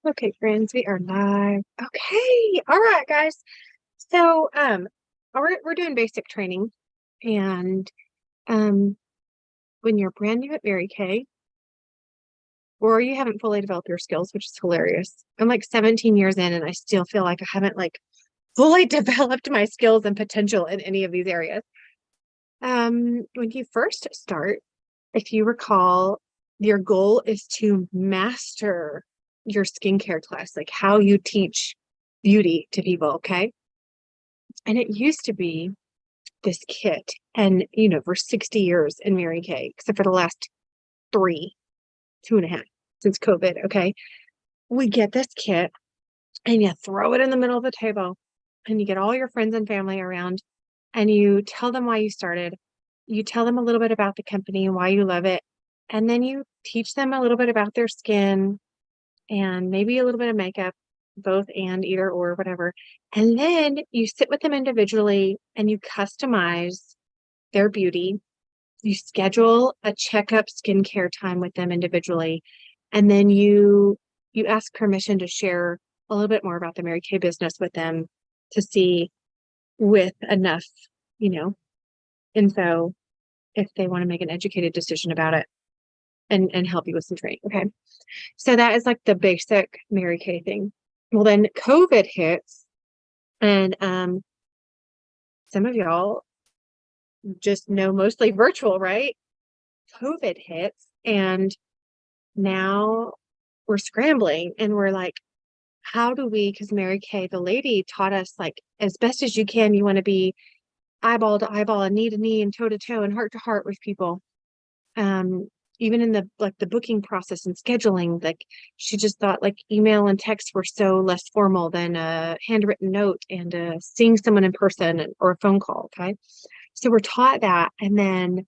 Okay, friends, we are live. Okay. All right, guys. So, we're doing basic training, and um, when you're brand new at Mary Kay, or you haven't fully developed your skills, which is hilarious. I'm like 17 years in, and I still feel like I haven't like fully developed my skills and potential in any of these areas. When you first start, if you recall, your goal is to master your skincare class, like how you teach beauty to people, okay? And it used to be this kit. And, for 60 years in Mary Kay, except for the last three, 2.5 since COVID, okay? We get this kit and you throw it in the middle of the table and you get all your friends and family around and you tell them why you started. You tell them a little bit about the company and why you love it. And then you teach them a little bit about their skin and maybe a little bit of makeup, both and either or whatever. And then you sit with them individually and you customize their beauty. You schedule a checkup skincare time with them individually. And then you ask permission to share a little bit more about the Mary Kay business with them to see with enough, you know, info if they want to make an educated decision about it and help you with some training. Okay. So that is like the basic Mary Kay thing. Well, then COVID hits, and some of y'all just know mostly virtual, right? COVID hits, and now we're scrambling, and we're like, how do we? Because Mary Kay, the lady, taught us like as best as you can, you want to be eyeball to eyeball and knee to knee and toe to toe and heart to heart with people. um Even in the booking process and scheduling, like she just thought like email and text were so less formal than a handwritten note and seeing someone in person or a phone call. Okay, so we're taught that, and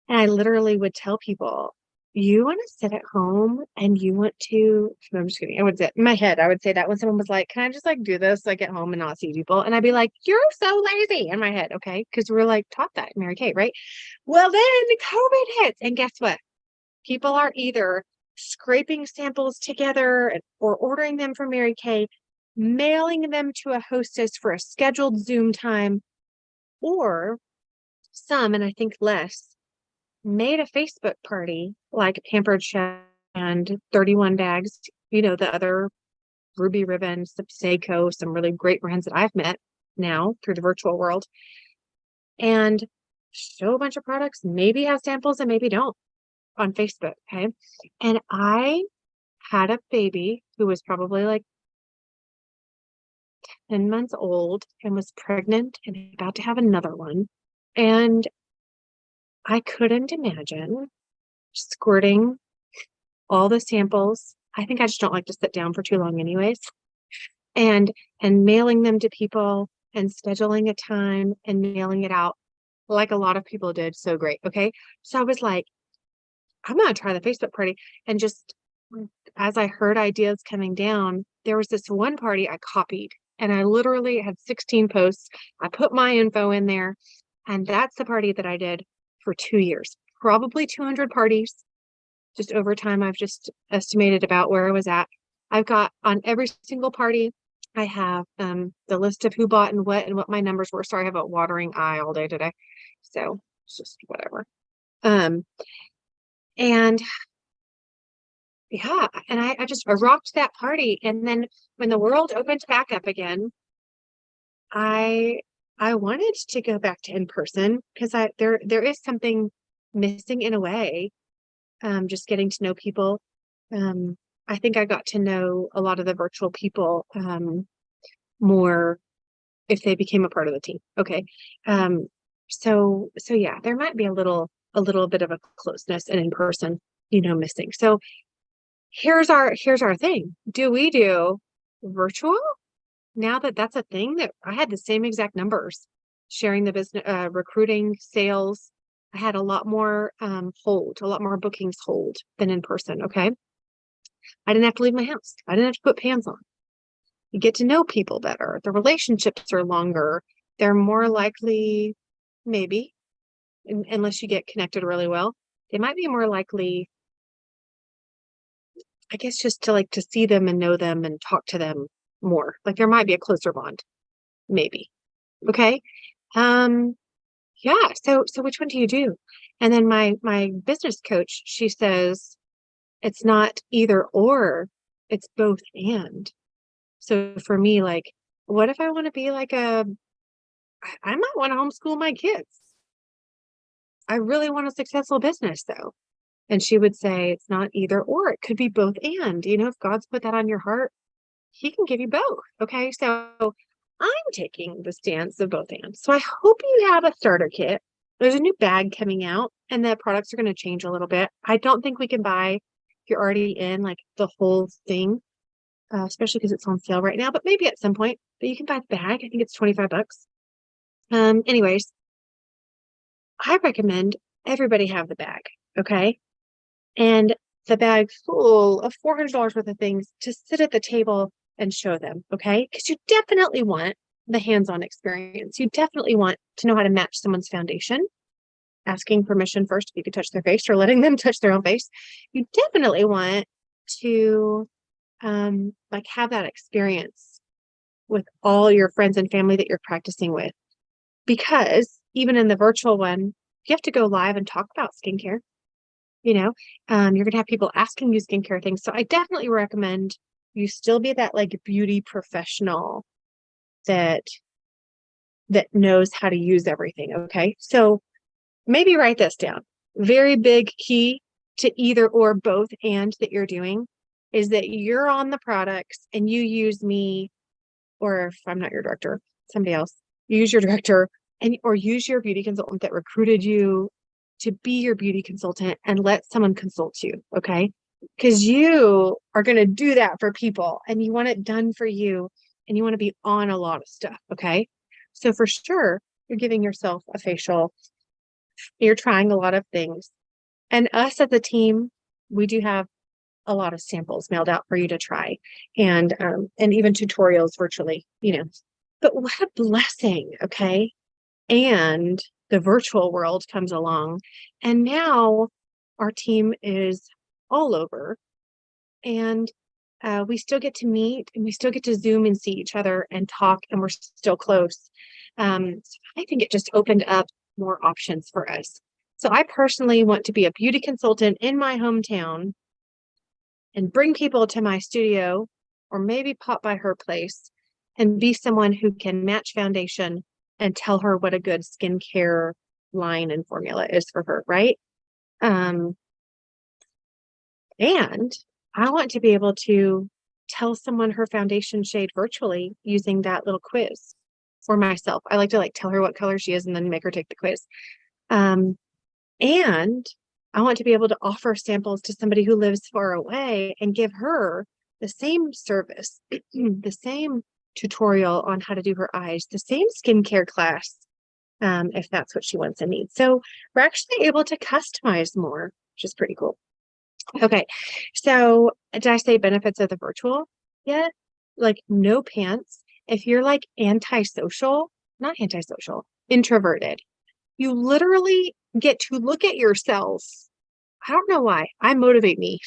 I literally would tell people, you want to sit at home and you want to, no, I'm just kidding. I would say in my head, I would say that when someone was like, can I just like do this like at home and not see people? And I'd be like, you're so lazy in my head. Okay. Cause we're like taught that in Mary Kay, right? Well, then COVID hits. And guess what? People are either scraping samples together or ordering them from Mary Kay, mailing them to a hostess for a scheduled Zoom time, or some, and I think less, made a Facebook party like Pampered Chef and 31 Bags, the other Ruby Ribbon, Seiko, some really great brands that I've met now through the virtual world, and show a bunch of products, maybe have samples and maybe don't on Facebook. Okay. And I had a baby who was probably like 10 months old and was pregnant and about to have another one. And I couldn't imagine squirting all the samples. I think I just don't like to sit down for too long anyways. And mailing them to people and scheduling a time and mailing it out like a lot of people did. So great. Okay. So I was like, I'm gonna try the Facebook party. And just as I heard ideas coming down, there was this one party I copied, and I literally had 16 posts. I put my info in there, and that's the party that I did for 2 years, probably 200 parties. Just over time, I've just estimated about where I was at. I've got on every single party, I have the list of who bought and what my numbers were. Sorry, I have a watering eye all day today. So it's just whatever. Um, and yeah, and I just I rocked that party. And then when the world opened back up again, I I wanted to go back to in person because there is something missing in a way. Just getting to know people. Um, I think I got to know a lot of the virtual people more if they became a part of the team. Okay. Um, so yeah, there might be a little bit of a closeness and in person, missing. So here's our thing. Do we do virtual now that that's a thing? That I had the same exact numbers sharing the business, recruiting, sales. I had a lot more a lot more bookings hold than in person. Okay. I didn't have to leave my house. I didn't have to put pants on. You get to know people better. The relationships are longer. They're more likely, maybe, unless you get connected really well, they might be more likely I guess just to like to see them and know them and talk to them more. Like there might be a closer bond, maybe. Okay. Um, yeah. So which one do you do? And then my business coach, she says it's not either or, it's both and. So for me, like, what if I want to be like I might want to homeschool my kids. I really want a successful business though. And she would say it's not either or, it could be both and. If God's put that on your heart, he can give you both. Okay. So I'm taking the stance of both and. So I hope you have a starter kit. There's a new bag coming out and the products are going to change a little bit. I don't think we can buy, if you're already in like the whole thing, especially because it's on sale right now, but maybe at some point, but you can buy the bag. I think it's 25 bucks. Anyways, I recommend everybody have the bag. Okay. And the bag full of $400 worth of things to sit at the table and show them, okay? Because you definitely want the hands-on experience. You definitely want to know how to match someone's foundation, asking permission first if you could touch their face or letting them touch their own face. You definitely want to like have that experience with all your friends and family that you're practicing with. Because even in the virtual one, you have to go live and talk about skincare. You're going to have people asking you skincare things. So I definitely recommend you still be that like beauty professional that knows how to use everything. Okay. So maybe write this down. Very big key to either or both and that you're doing is that you're on the products and you use me, or if I'm not your director, somebody else, use your director or use your beauty consultant that recruited you to be your beauty consultant and let someone consult you. Okay. Because you are going to do that for people and you want it done for you and you want to be on a lot of stuff. Okay. So for sure, you're giving yourself a facial, you're trying a lot of things. And us as a team, we do have a lot of samples mailed out for you to try and even tutorials virtually. But what a blessing. Okay. And the virtual world comes along and now our team is all over and we still get to meet and we still get to Zoom and see each other and talk and we're still close. So I think it just opened up more options for us. So I personally want to be a beauty consultant in my hometown and bring people to my studio or maybe pop by her place and be someone who can match foundation and tell her what a good skincare line and formula is for her, right? And I want to be able to tell someone her foundation shade virtually using that little quiz for myself. I like to like tell her what color she is and then make her take the quiz. And I want to be able to offer samples to somebody who lives far away and give her the same service, the same tutorial on how to do her eyes, the same skincare class, if that's what she wants and needs. So we're actually able to customize more, which is pretty cool. Okay, so did I say benefits of the virtual yet? Like no pants. If you're like antisocial, not antisocial, introverted, you literally get to look at yourself. I don't know why. I motivate me.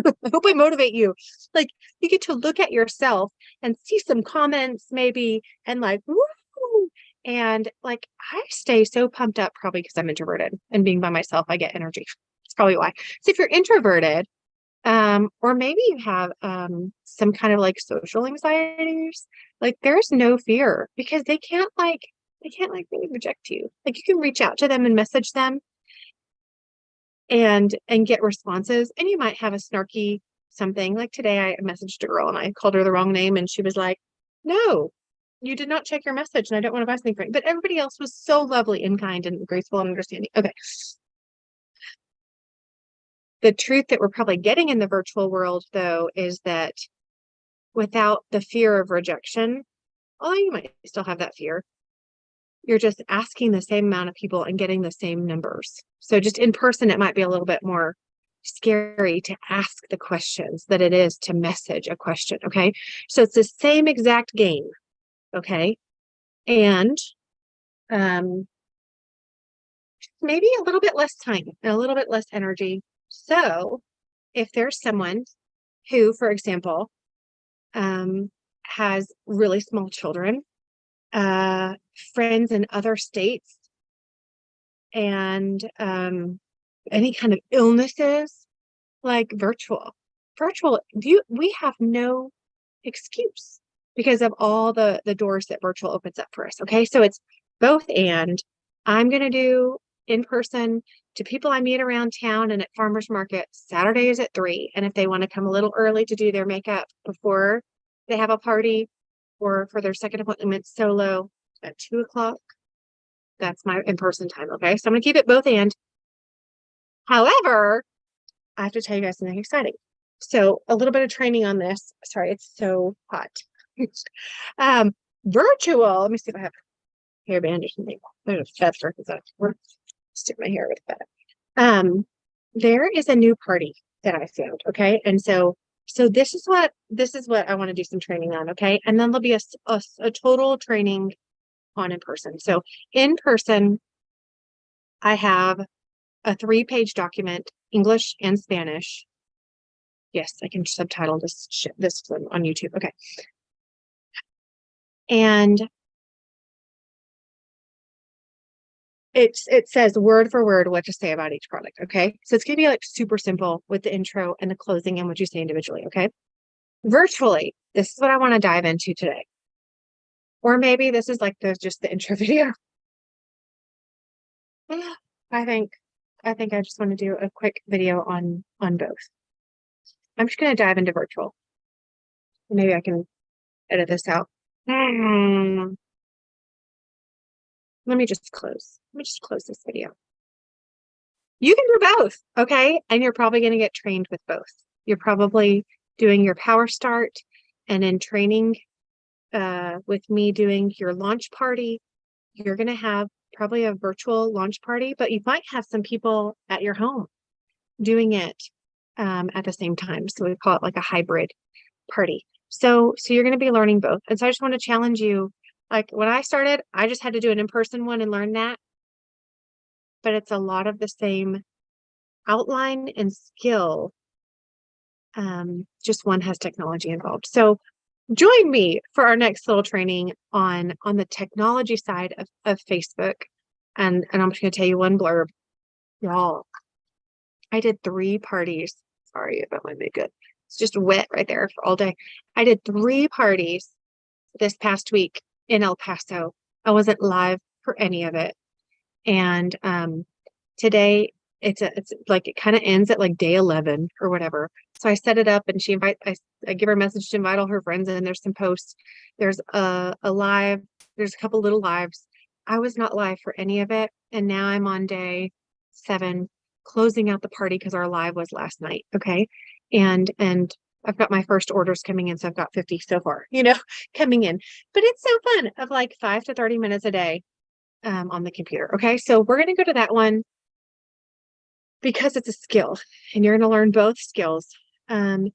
I hope I motivate you. Like you get to look at yourself and see some comments maybe and like, woo! And like I stay so pumped up probably because I'm introverted and being by myself, I get energy. It's probably why. So if you're introverted, or maybe you have some kind of like social anxieties, like there's no fear because they can't like really reject you. Like you can reach out to them and message them and get responses. And you might have a snarky something. Like today I messaged a girl and I called her the wrong name and she was like, no, you did not check your message and I don't want to buy something for you. But everybody else was so lovely and kind and graceful and understanding. Okay. The truth that we're probably getting in the virtual world, though, is that without the fear of rejection, although you might still have that fear, you're just asking the same amount of people and getting the same numbers. So just in person, it might be a little bit more scary to ask the questions that it is to message a question. Okay. So it's the same exact game. Okay. And maybe a little bit less time and a little bit less energy. So if there's someone who, for example, has really small children, friends in other states, and any kind of illnesses, like virtual, we have no excuse because of all the doors that virtual opens up for us. Okay, so it's both. And I'm going to do in person to people I meet around town and at farmers market Saturdays at 3. And if they want to come a little early to do their makeup before they have a party or for their second appointment solo at 2 o'clock, that's my in-person time. Okay, so I'm going to keep it both. And however, I have to tell you guys something exciting. So a little bit of training on this. Sorry, it's so hot. Virtual. Let me see if I have a hairband or something. There's a feather because I stick my hair with that. There is a new party that I found. Okay, and so this is what I want to do some training on. Okay, and then there'll be a total training on in person. So in person, I have a 3-page document, English and Spanish. Yes, I can subtitle this one on YouTube. Okay. And it says word for word what to say about each product. Okay. So it's gonna be like super simple with the intro and the closing and what you say individually. Okay. Virtually, this is what I want to dive into today. Or maybe this is like just the intro video. I think I just want to do a quick video on both. I'm just going to dive into virtual. Maybe I can edit this out. Let me just close this video. You can do both, okay? And you're probably going to get trained with both. You're probably doing your power start and in training with me doing your launch party. You're going to have probably a virtual launch party, but you might have some people at your home doing it at the same time. So we call it like a hybrid party. So you're going to be learning both. And so I just want to challenge you. Like when I started, I just had to do an in-person one and learn that. But it's a lot of the same outline and skill. Just one has technology involved. So join me for our next little training on the technology side of Facebook. And I'm just going to tell you one blurb. Y'all, I did 3 parties. Sorry if that might be good. It's just wet right there for all day. I did 3 parties this past week in El Paso. I wasn't live for any of it. And today it's like it kind of ends at like day 11 or whatever. So I set it up and I give her a message to invite all her friends, and there's some posts. There's a live, there's a couple little lives. I was not live for any of it. And now I'm on day 7 closing out the party because our live was last night. Okay. And I've got my first orders coming in. So I've got 50 so far, coming in, but it's so fun of like 5 to 30 minutes a day on the computer. Okay. So we're going to go to that one because it's a skill and you're going to learn both skills. And